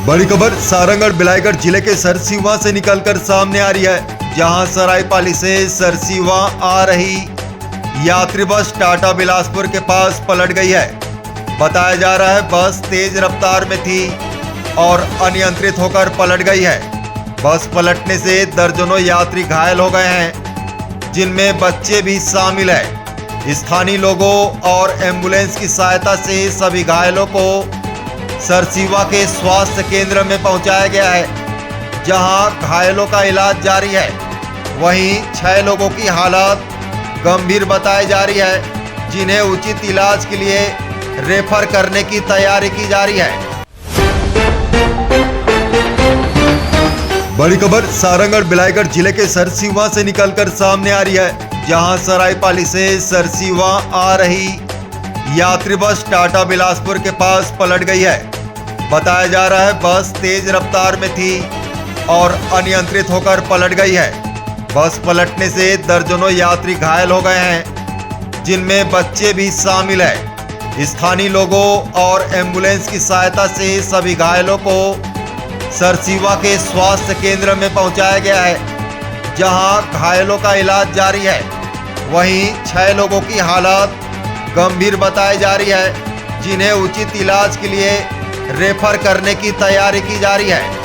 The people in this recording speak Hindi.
बड़ी खबर सारंगढ़ बिलाईगढ़ जिले के सरसीवा से निकलकर सामने आ रही है, जहां सरायपाली से सरसीवा आ रही यात्री बस टाटा बिलासपुर के पास पलट गई है। बताया जा रहा है बस तेज रफ्तार में थी और अनियंत्रित होकर पलट गई है। बस पलटने से दर्जनों यात्री घायल हो गए हैं, जिनमें बच्चे भी शामिल है। स्थानीय लोगों और एम्बुलेंस की सहायता से सभी घायलों को सरसीवा के स्वास्थ्य केंद्र में पहुंचाया गया है, जहां घायलों का इलाज जारी है। वहीं 6 लोगों की हालत गंभीर बताई जा रही है, जिन्हें उचित इलाज के लिए रेफर करने की तैयारी की जा रही है। बड़ी खबर सारंगढ़ बिलाईगढ़ जिले के सरसीवा से निकलकर सामने आ रही है, जहां सरायपाली से सरसीवा आ रही यात्री बस टाटा बिलासपुर के पास पलट गई है। बताया जा रहा है बस तेज रफ्तार में थी और अनियंत्रित होकर पलट गई है। बस पलटने से दर्जनों यात्री घायल हो गए हैं, जिनमें बच्चे भी शामिल है। स्थानीय लोगों और एम्बुलेंस की सहायता से सभी घायलों को सरसीवा के स्वास्थ्य केंद्र में पहुंचाया गया है, जहां घायलों का इलाज जारी है। वहीं 6 लोगों की हालत गंभीर बताई जा रही है, जिन्हें उचित इलाज के लिए रेफर करने की तैयारी की जा रही है।